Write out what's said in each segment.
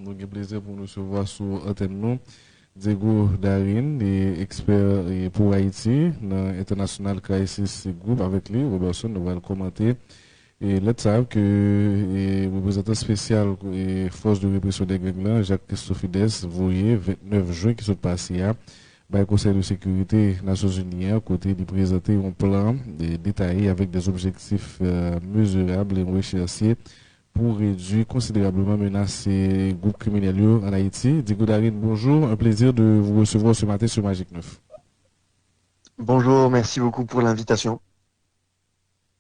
Nous avons plaisir pour nous recevoir sur antenne nous Diego Darin, expert pour Haïti dans International Crisis Group avec lui. Robertson, nous allons commenter. Et là, tu sais que le représentant spécial et force de répression des gangs, Jacques Christophides, voyez 29 juin qui sont passés à le Conseil de sécurité des Nations Unies, à côté de présenter un plan détaillé avec des objectifs mesurables et recherchés pour réduire considérablement menaces et groupes criminels en Haïti. Diego Darin, bonjour. Un plaisir de vous recevoir ce matin sur Magic 9. Bonjour, merci beaucoup pour l'invitation.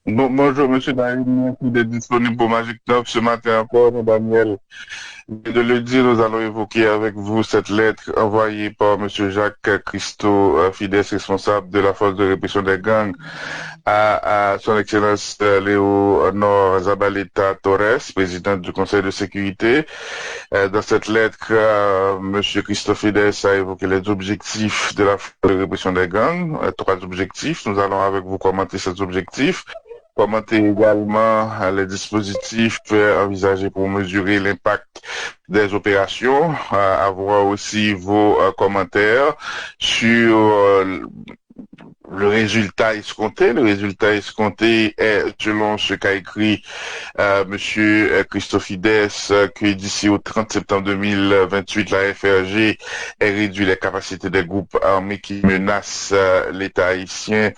Bonjour, monsieur Darin, merci d'être disponible pour Magic 9 ce matin encore, Daniel. De le dire, nous allons évoquer avec vous cette lettre envoyée par monsieur Jacques Christophides, responsable de la force de répression des gangs, à son excellence Léonore Zabaleta Torres, présidente du Conseil de sécurité. Dans cette lettre, monsieur Christophides a évoqué les objectifs de la force de répression des gangs, 3 objectifs. Nous allons avec vous commenter ces objectifs. Commenter également les dispositifs envisagés pour mesurer l'impact des opérations, avoir aussi vos commentaires sur le résultat escompté. Le résultat escompté est, selon ce qu'a écrit monsieur Christophides, que d'ici au 30 septembre 2028, la FRG ait réduit les capacités des groupes armés qui menacent l'État haïtien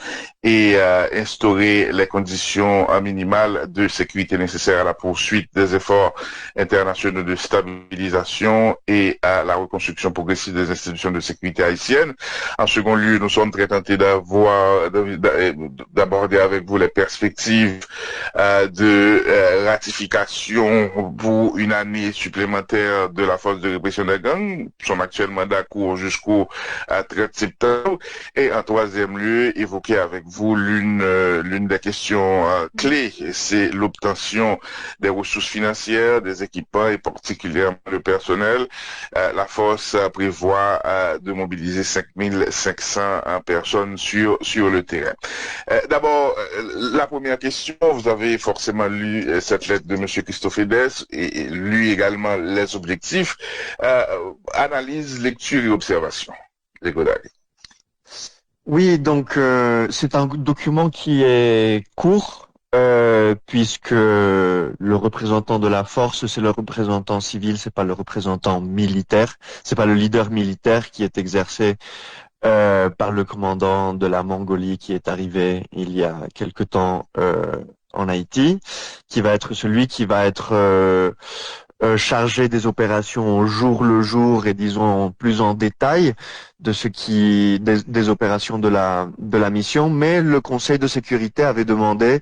et instaurer les conditions minimales de sécurité nécessaires à la poursuite des efforts internationaux de stabilisation et à la reconstruction progressive des institutions de sécurité haïtiennes. En second lieu, nous sommes très tentés d'aborder avec vous les perspectives de ratification pour une année supplémentaire de la force de répression des gangs. Nous sommes actuellement d'accord jusqu'au 30 septembre. Et en troisième lieu, évoquer avec vous l'une des questions clés, c'est l'obtention des ressources financières, des équipements et particulièrement le personnel. La force prévoit de mobiliser 5500 personnes sur le terrain. D'abord, la première question, vous avez forcément lu cette lettre de M. Christophides et lu également les objectifs. Analyse, lecture et observation. Les Godari. Oui, donc c'est un document qui est court, puisque le représentant de la force, c'est le représentant civil, c'est pas le représentant militaire, c'est pas le leader militaire qui est exercé par le commandant de la Mongolie qui est arrivé il y a quelque temps en Haïti, qui va être celui qui va être chargé des opérations au jour le jour et disons plus en détail de ce qui des opérations de la mission, mais le Conseil de sécurité avait demandé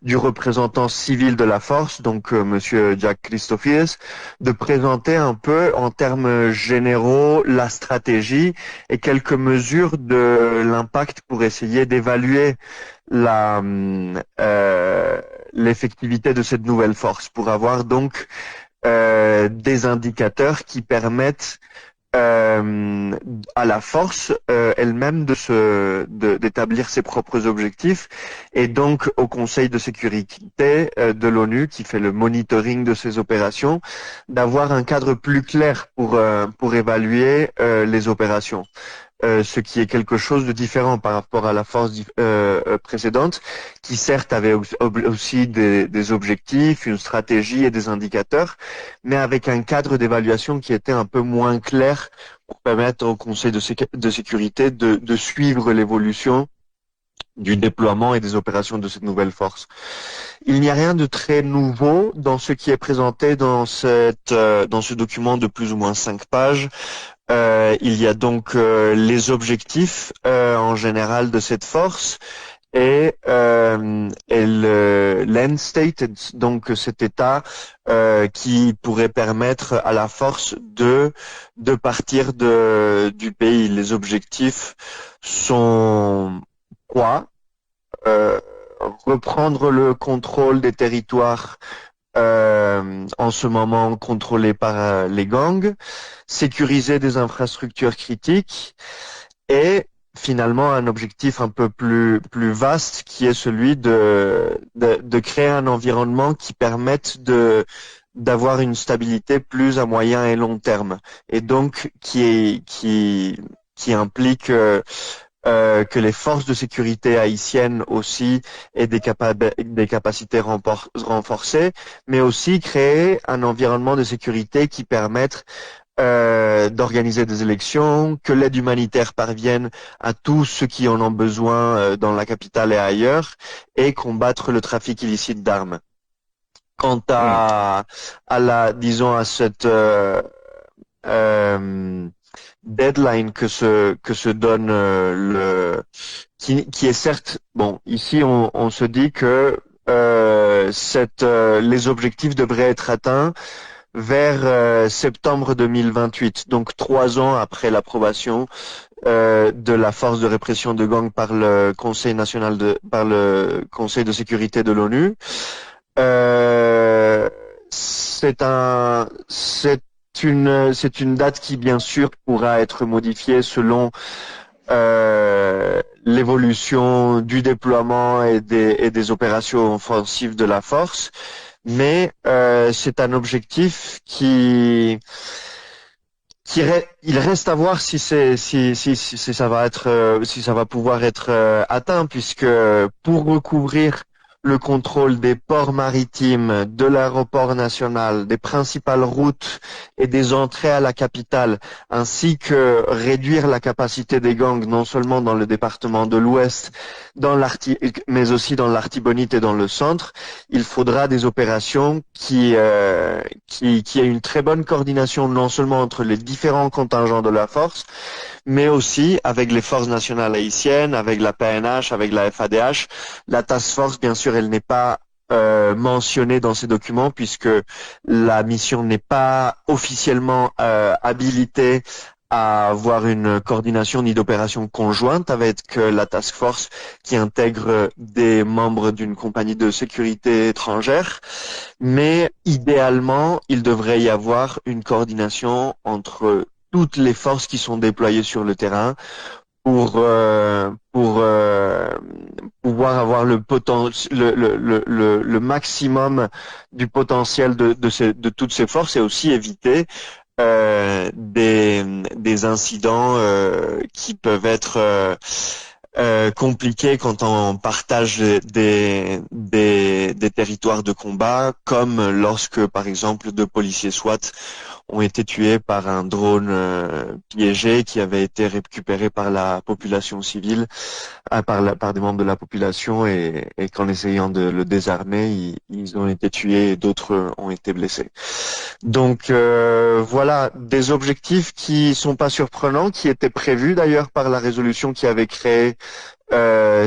du représentant civil de la force, donc monsieur Jacques Christophides, de présenter un peu en termes généraux la stratégie et quelques mesures de l'impact pour essayer d'évaluer l'effectivité de cette nouvelle force, pour avoir donc des indicateurs qui permettent à la force elle-même d'établir ses propres objectifs, et donc au Conseil de sécurité de l'ONU qui fait le monitoring de ces opérations, d'avoir un cadre plus clair pour évaluer les opérations. Ce qui est quelque chose de différent par rapport à la force précédente, qui certes avait aussi des objectifs, une stratégie et des indicateurs, mais avec un cadre d'évaluation qui était un peu moins clair pour permettre au Conseil de sécurité de suivre l'évolution du déploiement et des opérations de cette nouvelle force. Il n'y a rien de très nouveau dans ce qui est présenté dans ce document de plus ou moins 5 pages. Il y a donc les objectifs en général de cette force et l'end state, donc cet état qui pourrait permettre à la force de partir du pays. Les objectifs sont quoi? Reprendre le contrôle des territoires en ce moment contrôlés par les gangs, sécuriser des infrastructures critiques et finalement un objectif un peu plus vaste qui est celui de créer un environnement qui permette de d'avoir une stabilité plus à moyen et long terme, et donc qui implique que les forces de sécurité haïtiennes aussi aient des capacités renforcées, mais aussi créer un environnement de sécurité qui permette d'organiser des élections, que l'aide humanitaire parvienne à tous ceux qui en ont besoin dans la capitale et ailleurs, et combattre le trafic illicite d'armes. Quant à cette deadline que se donne qui est certes bon, ici on se dit que les objectifs devraient être atteints vers septembre 2028, donc 3 ans après l'approbation de la force de répression de gangs par le Conseil de sécurité de l'ONU. C'est une date qui bien sûr pourra être modifiée selon l'évolution du déploiement et des opérations offensives de la force, mais c'est un objectif il reste à voir si ça va pouvoir être atteint, puisque pour recouvrir le contrôle des ports maritimes, de l'aéroport national, des principales routes et des entrées à la capitale, ainsi que réduire la capacité des gangs, non seulement dans le département de l'Ouest, mais aussi dans l'Artibonite et dans le centre, il faudra des opérations qui aient une très bonne coordination, non seulement entre les différents contingents de la force, mais aussi avec les forces nationales haïtiennes, avec la PNH, avec la FADH. La task force, bien sûr, elle n'est pas mentionnée dans ces documents, puisque la mission n'est pas officiellement habilitée à avoir une coordination ni d'opération conjointe avec la task force qui intègre des membres d'une compagnie de sécurité étrangère. Mais idéalement, il devrait y avoir une coordination entre toutes les forces qui sont déployées sur le terrain pour pouvoir avoir le maximum du potentiel de toutes ces forces, et aussi éviter des incidents qui peuvent être compliqués quand on partage des territoires de combat, comme lorsque, par exemple, 2 policiers SWAT ont été tués par un drone piégé qui avait été récupéré par la population civile, par des membres de la population, et qu'en essayant de le désarmer, ils ont été tués et d'autres ont été blessés. Donc voilà, des objectifs qui sont pas surprenants, qui étaient prévus d'ailleurs par la résolution qui avait créé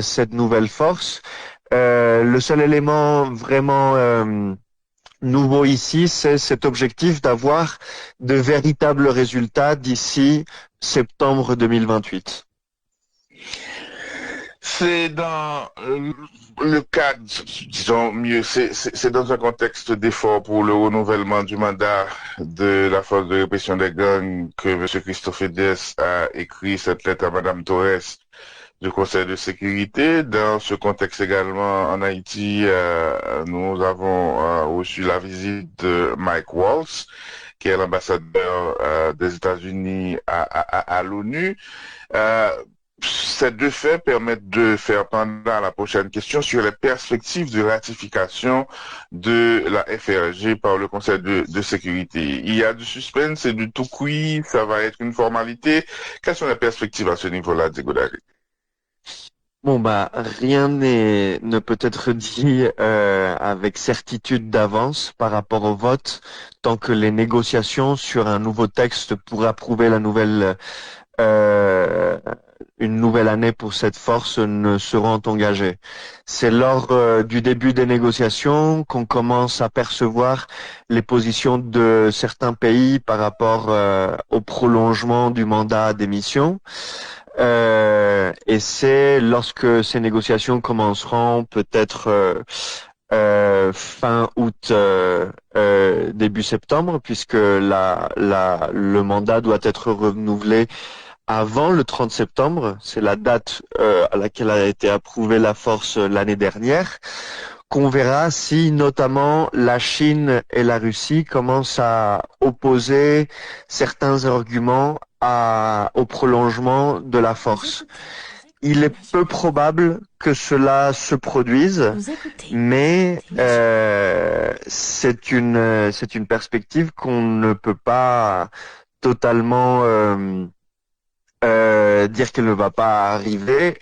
cette nouvelle force. Le seul élément vraiment nouveau ici, c'est cet objectif d'avoir de véritables résultats d'ici septembre 2028. C'est dans le cadre, disons mieux, c'est dans un contexte d'effort pour le renouvellement du mandat de la force de répression des gangs que M. Christophe Fides a écrit cette lettre à Mme Torres du Conseil de sécurité. Dans ce contexte également, en Haïti, nous avons reçu la visite de Mike Waltz, qui est l'ambassadeur des États-Unis à l'ONU. Ces 2 faits permettent de faire pendant la prochaine question sur les perspectives de ratification de la FRG par le Conseil de sécurité. Il y a du suspense et du tout cuit, ça va être une formalité. Quelles sont les perspectives à ce niveau-là, Diego Dari? Bon, rien ne peut être dit avec certitude d'avance par rapport au vote, tant que les négociations sur un nouveau texte pour approuver une nouvelle année pour cette force ne seront engagées. C'est lors du début des négociations qu'on commence à percevoir les positions de certains pays par rapport au prolongement du mandat des missions. Et c'est lorsque ces négociations commenceront, peut-être fin août, début septembre, puisque le mandat doit être renouvelé avant le 30 septembre. C'est la date à laquelle a été approuvée la force l'année dernière, qu'on verra si notamment la Chine et la Russie commencent à opposer certains arguments au prolongement de la force. Il est peu probable que cela se produise, mais c'est une perspective qu'on ne peut pas totalement dire qu'elle ne va pas arriver.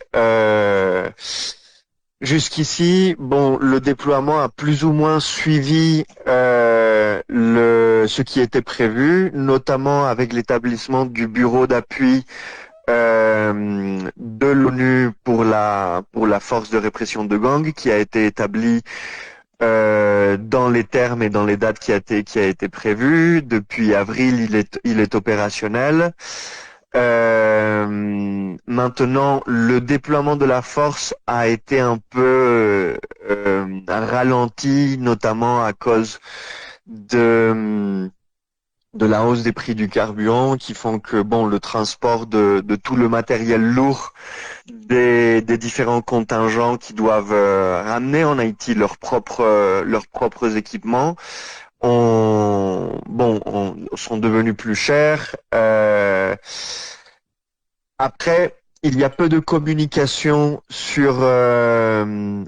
Jusqu'ici, bon, le déploiement a plus ou moins suivi ce qui était prévu, notamment avec l'établissement du bureau d'appui de l'ONU pour la force de répression de gangs, qui a été établi dans les termes et dans les dates qui a été prévu. Depuis avril, il est opérationnel. Maintenant, le déploiement de la force a été un peu ralenti, notamment à cause de la hausse des prix du carburant, qui font que bon, le transport de tout le matériel lourd des différents contingents qui doivent ramener en Haïti leurs propres équipements sont devenus plus chers. Après, il y a peu de communication sur le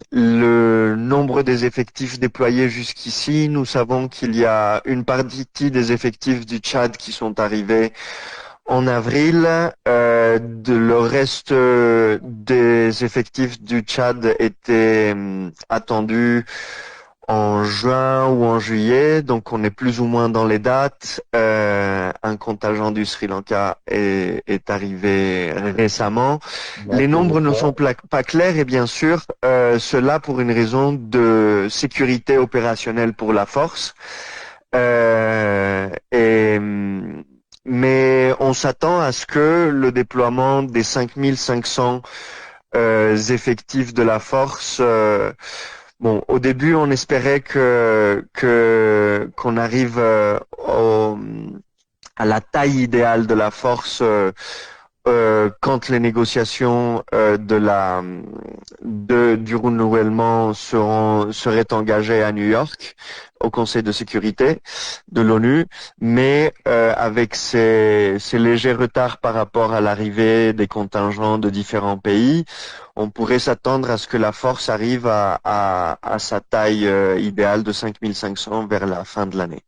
nombre des effectifs déployés jusqu'ici. Nous savons qu'il y a une partie des effectifs du Tchad qui sont arrivés en avril. Le reste des effectifs du Tchad étaient attendus en juin ou en juillet, donc on est plus ou moins dans les dates. Un contingent du Sri Lanka est arrivé récemment. Les nombres ne sont pas clairs et bien sûr, cela pour une raison de sécurité opérationnelle pour la force. Mais on s'attend à ce que le déploiement des 5500 effectifs de la force bon, au début, on espérait qu'on arrive à la taille idéale de la force quand les négociations du renouvellement seraient engagées à New York, au Conseil de sécurité de l'ONU, mais avec ces légers retards par rapport à l'arrivée des contingents de différents pays, on pourrait s'attendre à ce que la force arrive à sa taille idéale de 5500 vers la fin de l'année.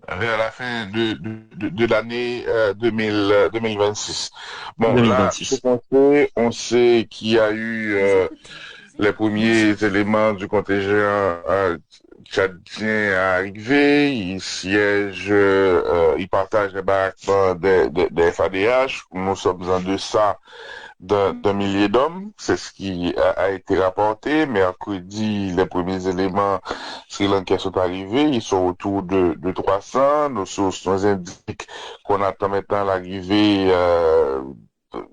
Vers la fin de l'année 2026. Bon, 2026. Là, on sait qu'il y a eu les premiers éléments du contingent tchadien à arriver. Il siège, il partage les baraquements des FADH. Nous sommes en deçà d'un millier d'hommes, c'est ce qui a été rapporté. Mercredi, les premiers éléments sri-lankais sont arrivés, ils sont autour de 300. Nos sources nous indiquent qu'on attend maintenant l'arrivée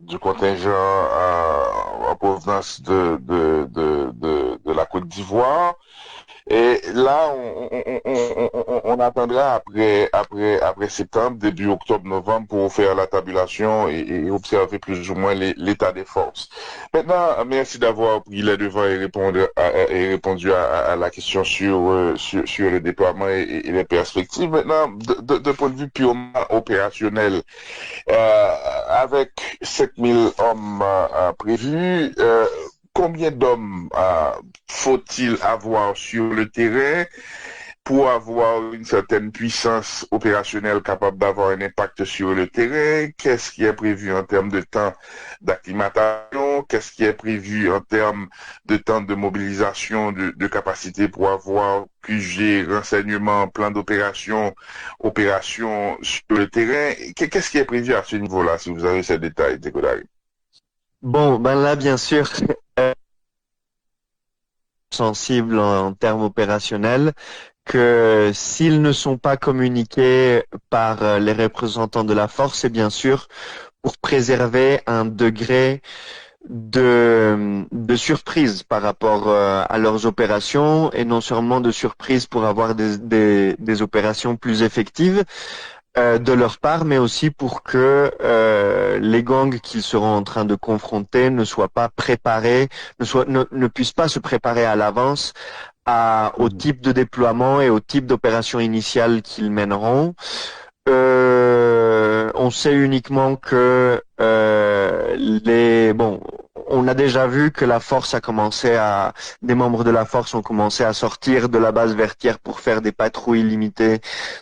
du contingent en provenance de la Côte d'Ivoire. Et là, on attendra après septembre, début octobre, novembre pour faire la tabulation et observer plus ou moins l'état des forces. Maintenant, merci d'avoir pris les devants et répondu à la question sur le déploiement et les perspectives. Maintenant, de point de vue purement opérationnel, avec 7000 hommes prévus, combien d'hommes faut-il avoir sur le terrain pour avoir une certaine puissance opérationnelle capable d'avoir un impact sur le terrain? Qu'est-ce qui est prévu en termes de temps d'acclimatation? Qu'est-ce qui est prévu en termes de temps de mobilisation de capacité pour avoir QG, renseignement, plan d'opération, opération sur le terrain? Qu'est-ce qui est prévu à ce niveau-là, si vous avez ces détails, Tekodari? Bon, ben là, bien sûr, sensible en termes opérationnels, que s'ils ne sont pas communiqués par les représentants de la force, c'est bien sûr pour préserver un degré de surprise par rapport à leurs opérations et non seulement de surprise pour avoir des opérations plus effectives. de leur part, mais aussi pour que les gangs qu'ils seront en train de confronter ne soient pas préparés, ne puissent pas se préparer à l'avance au type de déploiement et au type d'opération initiale qu'ils mèneront. On sait uniquement que on a déjà vu que des membres de la force ont commencé à sortir de la base vertière pour faire des patrouilles limitées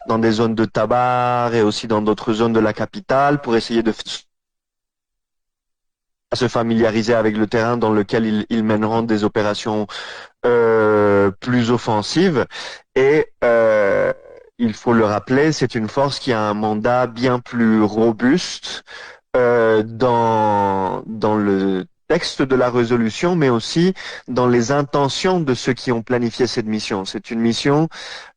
dans des zones de Tabar et aussi dans d'autres zones de la capitale pour essayer de se familiariser avec le terrain dans lequel ils mèneront des opérations plus offensive et il faut le rappeler, c'est une force qui a un mandat bien plus robuste dans le texte de la résolution, mais aussi dans les intentions de ceux qui ont planifié cette mission. C'est une mission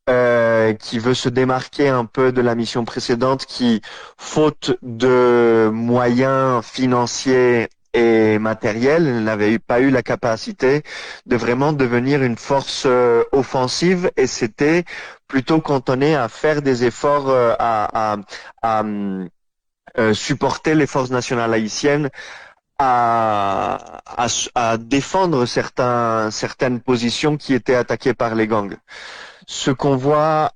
qui veut se démarquer un peu de la mission précédente qui, faute de moyens financiers et matériel, n'avait pas eu la capacité de vraiment devenir une force offensive et c'était plutôt cantonné à faire des efforts à supporter les forces nationales haïtiennes à défendre certaines positions qui étaient attaquées par les gangs. Ce qu'on voit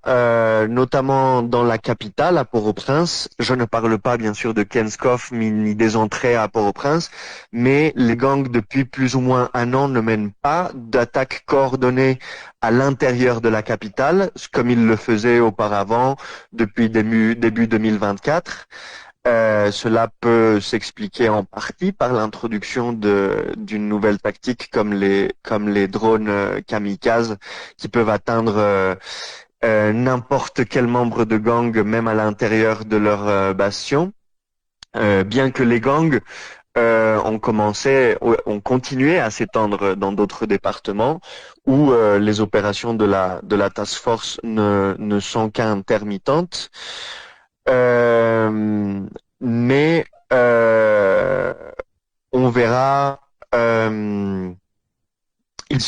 notamment dans la capitale, à Port-au-Prince, je ne parle pas bien sûr de Kenskov ni des entrées à Port-au-Prince, mais les gangs depuis plus ou moins un an ne mènent pas d'attaques coordonnées à l'intérieur de la capitale, comme ils le faisaient auparavant depuis début 2024. Cela peut s'expliquer en partie par l'introduction d'une nouvelle tactique comme les drones kamikazes qui peuvent atteindre n'importe quel membre de gang, même à l'intérieur de leur bastion. Bien que les gangs ont continué à s'étendre dans d'autres départements où les opérations de la task force ne sont qu'intermittentes. Mais on verra. Il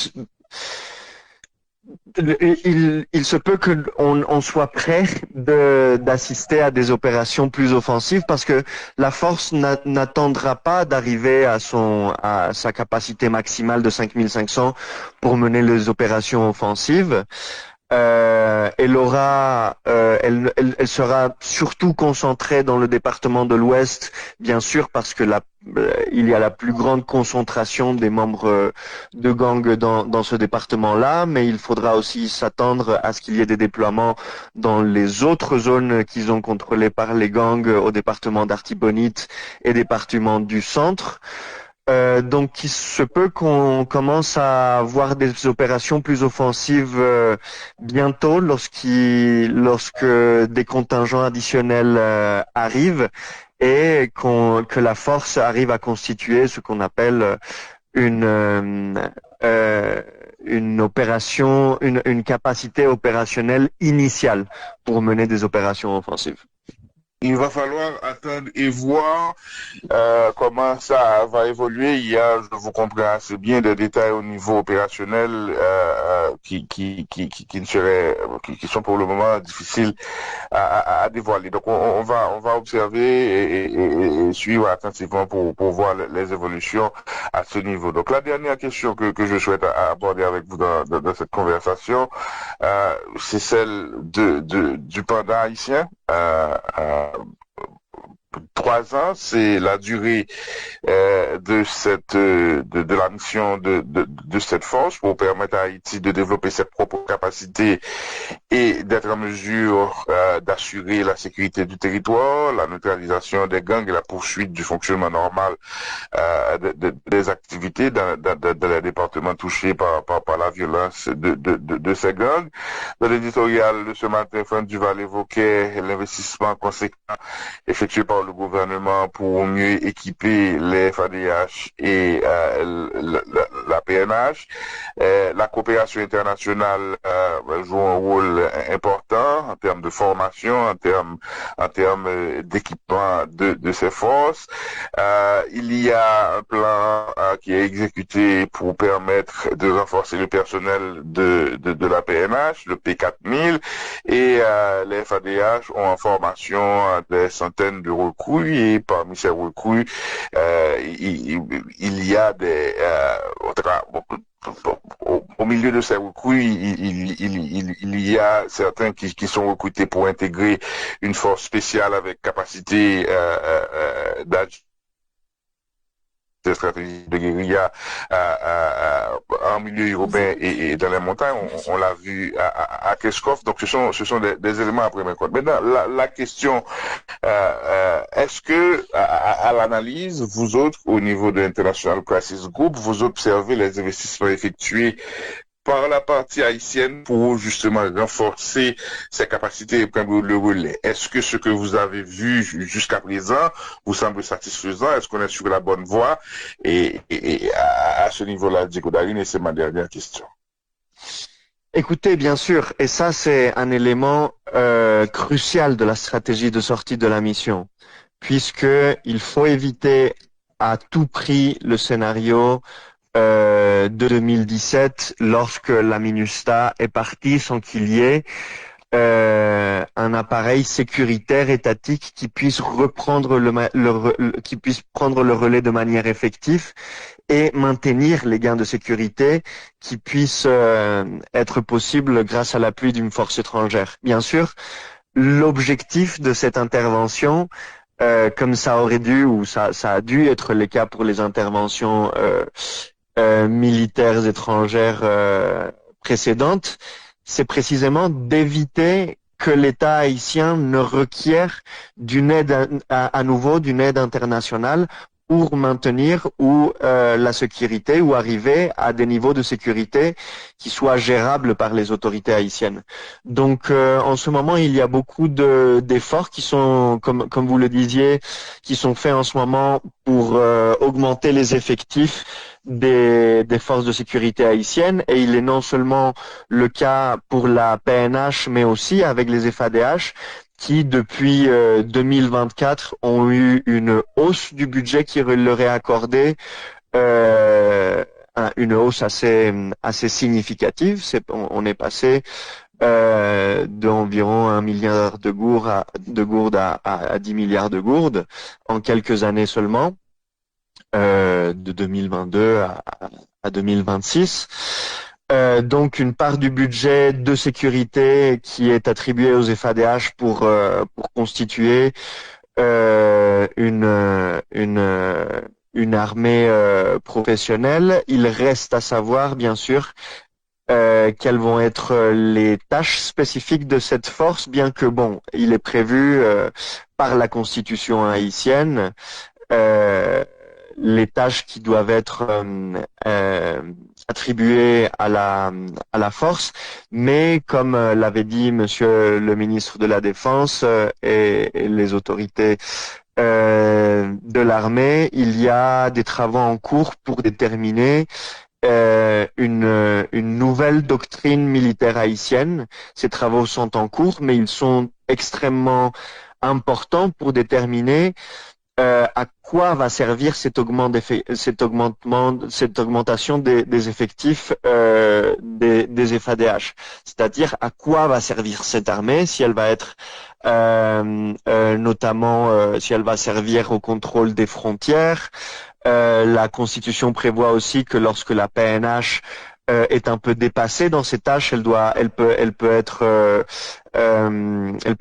se peut que on soit prêt d'assister à des opérations plus offensives parce que la force n'attendra pas d'arriver à sa capacité maximale de 5500 pour mener les opérations offensives. Elle sera surtout concentrée dans le département de l'Ouest, bien sûr, parce que il y a la plus grande concentration des membres de gangs dans ce département-là, mais il faudra aussi s'attendre à ce qu'il y ait des déploiements dans les autres zones qu'ils ont contrôlées par les gangs au département d'Artibonite et département du centre. Donc il se peut qu'on commence à voir des opérations plus offensives bientôt lorsque des contingents additionnels arrivent et que la force arrive à constituer ce qu'on appelle une opération, une capacité opérationnelle initiale pour mener des opérations offensives. Il va falloir attendre et voir comment ça va évoluer. Il y a, je vous comprends assez bien, des détails au niveau opérationnel qui sont pour le moment difficiles à dévoiler. Donc on va observer et suivre attentivement pour voir les évolutions à ce niveau. Donc la dernière question que je souhaite aborder avec vous dans cette conversation, c'est celle du pendant haïtien. 3 ans, c'est la durée de la mission de cette force pour permettre à Haïti de développer ses propres capacités et d'être en mesure d'assurer la sécurité du territoire, la neutralisation des gangs et la poursuite du fonctionnement normal des activités dans les départements touchés par la violence de ces gangs. Dans l'éditorial de ce matin, Franck Duval évoquait l'investissement conséquent effectué par le gouvernement pour mieux équiper les FADH et la PNH. La coopération internationale joue un rôle important en termes de formation, en termes d'équipement de ces forces. Il y a un plan qui est exécuté pour permettre de renforcer le personnel de la PNH, le P4000, et les FADH ont en formation des centaines de recrues, et parmi ces recrues, il y a au milieu de ces recrues, il y a certains qui sont recrutés pour intégrer une force spéciale avec capacité d'agir, des stratégies de guérilla en milieu urbain et dans les montagnes. On l'a vu à Keshkov. Donc, ce sont des éléments à prendre en compte. Maintenant, la question, est-ce que, à l'analyse, vous autres, au niveau de l'International Crisis Group, vous observez les investissements effectués par la partie haïtienne pour justement renforcer ses capacités et prendre le relais? Est-ce que ce que vous avez vu jusqu'à présent vous semble satisfaisant? Est-ce qu'on est sur la bonne voie? Et à ce niveau-là, Diego Darine, et c'est ma dernière question. Écoutez, bien sûr, et ça c'est un élément crucial de la stratégie de sortie de la mission, puisque il faut éviter à tout prix le scénario de 2017, lorsque la MINUSTAH est partie sans qu'il y ait un appareil sécuritaire étatique qui puisse reprendre qui puisse prendre le relais de manière effective et maintenir les gains de sécurité qui puissent être possibles grâce à l'appui d'une force étrangère. Bien sûr, l'objectif de cette intervention, comme ça aurait dû ou ça a dû être le cas pour les interventions militaires étrangères précédentes, c'est précisément d'éviter que l'État haïtien ne requiert d'une aide à nouveau d'une aide internationale pour maintenir la sécurité ou arriver à des niveaux de sécurité qui soient gérables par les autorités haïtiennes. Donc en ce moment, il y a beaucoup d'efforts qui sont, comme vous le disiez, qui sont faits en ce moment pour augmenter les effectifs des forces de sécurité haïtiennes, et il est non seulement le cas pour la PNH, mais aussi avec les FADH, qui depuis 2024 ont eu une hausse du budget qui leur est accordée, une hausse assez significative. On est passé d'environ 1 milliard de gourdes à 10 milliards de gourdes en quelques années seulement, de 2022 à 2026. Donc une part du budget de sécurité qui est attribuée aux FADH pour constituer une armée professionnelle. Il reste à savoir, bien sûr, quelles vont être les tâches spécifiques de cette force, bien que bon, il est prévu par la Constitution haïtienne les tâches qui doivent être attribuées à la force, mais comme l'avait dit Monsieur le ministre de la Défense et les autorités de l'armée, il y a des travaux en cours pour déterminer une nouvelle doctrine militaire haïtienne. Ces travaux sont en cours, mais ils sont extrêmement importants pour déterminer à quoi va servir cette augmentation des effectifs des FADH. C'est-à-dire à quoi va servir cette armée, si elle va être notamment si elle va servir au contrôle des frontières. La Constitution prévoit aussi que lorsque la PNH est un peu dépassée dans ses tâches, elle peut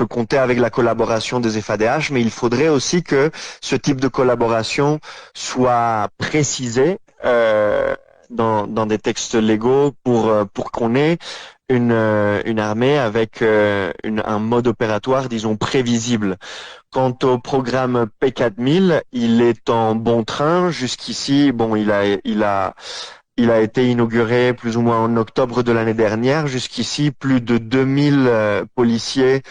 compter avec la collaboration des FADH, mais il faudrait aussi que ce type de collaboration soit précisé dans des textes légaux pour qu'on ait une armée avec un mode opératoire, disons, prévisible. Quant au programme P4000, il est en bon train. Jusqu'ici, bon, il a été inauguré plus ou moins en octobre de l'année dernière. Jusqu'ici, plus de 2000 policiers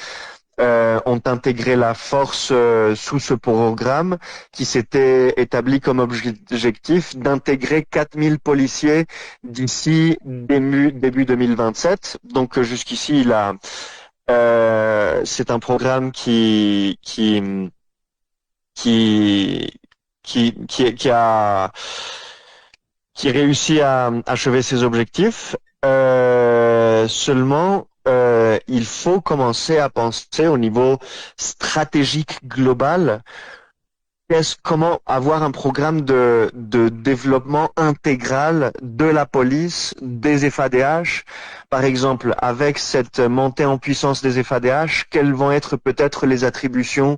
ont intégré la force sous ce programme qui s'était établi comme objectif d'intégrer 4000 policiers d'ici début 2027. Donc jusqu'ici, c'est un programme qui réussit à achever ses objectifs. Seulement, il faut commencer à penser au niveau stratégique global. Comment avoir un programme de développement intégral de la police, des FADH, par exemple, avec cette montée en puissance des FADH, quelles vont être peut-être les attributions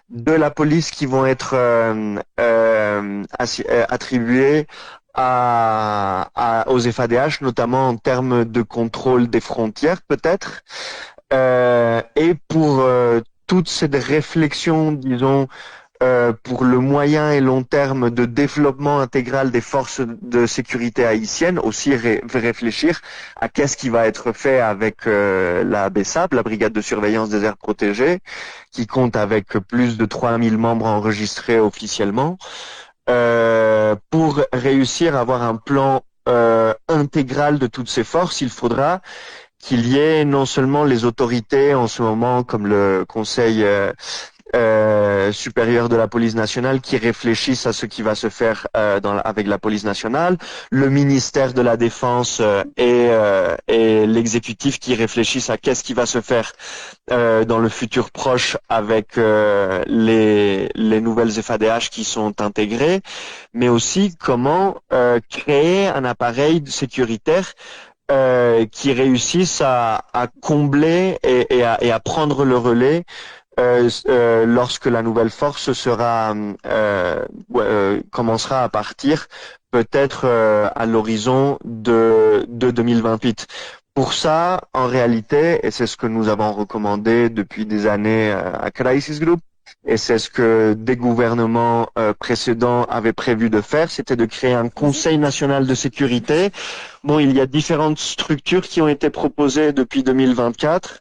de la police qui vont être attribuées aux FADH, notamment en termes de contrôle des frontières peut-être, et pour toute cette réflexion, disons, pour le moyen et long terme de développement intégral des forces de sécurité haïtiennes, aussi réfléchir à qu'est-ce qui va être fait avec la BESAP, la Brigade de surveillance des aires protégées, qui compte avec plus de 3000 membres enregistrés officiellement. Pour réussir à avoir un plan intégral de toutes ces forces, il faudra qu'il y ait non seulement les autorités en ce moment, comme le Conseil supérieur de la police nationale, qui réfléchissent à ce qui va se faire avec la police nationale, le ministère de la Défense et l'exécutif qui réfléchissent à qu'est-ce qui va se faire dans le futur proche avec les nouvelles FADH qui sont intégrées, mais aussi comment créer un appareil sécuritaire qui réussissent à combler et à prendre le relais lorsque la nouvelle force commencera à partir, peut-être à l'horizon de 2028. Pour ça, en réalité, et c'est ce que nous avons recommandé depuis des années à Crisis Group, et c'est ce que des gouvernements précédents avaient prévu de faire, c'était de créer un Conseil national de sécurité. Bon, il y a différentes structures qui ont été proposées depuis 2024.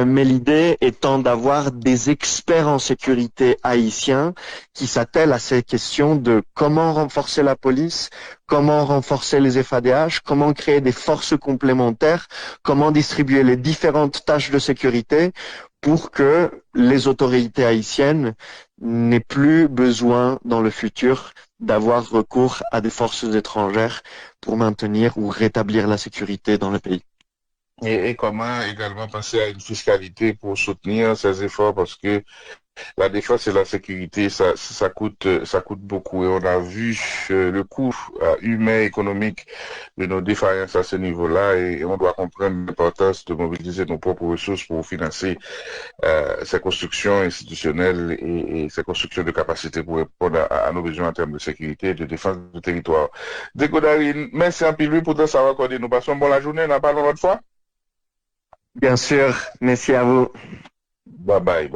Mais l'idée étant d'avoir des experts en sécurité haïtiens qui s'attellent à ces questions de comment renforcer la police, comment renforcer les FADH, comment créer des forces complémentaires, comment distribuer les différentes tâches de sécurité pour que les autorités haïtiennes n'aient plus besoin dans le futur d'avoir recours à des forces étrangères pour maintenir ou rétablir la sécurité dans le pays. Et comment également penser à une fiscalité pour soutenir ces efforts, parce que la défense et la sécurité, ça coûte beaucoup, et on a vu le coût humain, économique de nos défaillances à ce niveau-là, et on doit comprendre l'importance de mobiliser nos propres ressources pour financer ces constructions institutionnelles et ces constructions de capacités pour répondre à nos besoins en termes de sécurité et de défense du territoire. Deko Darine, merci un peu pour tout ça accorder. Nous passons bonne la journée, n'a pas l'autre fois. Bien sûr, merci à vous. Bye bye.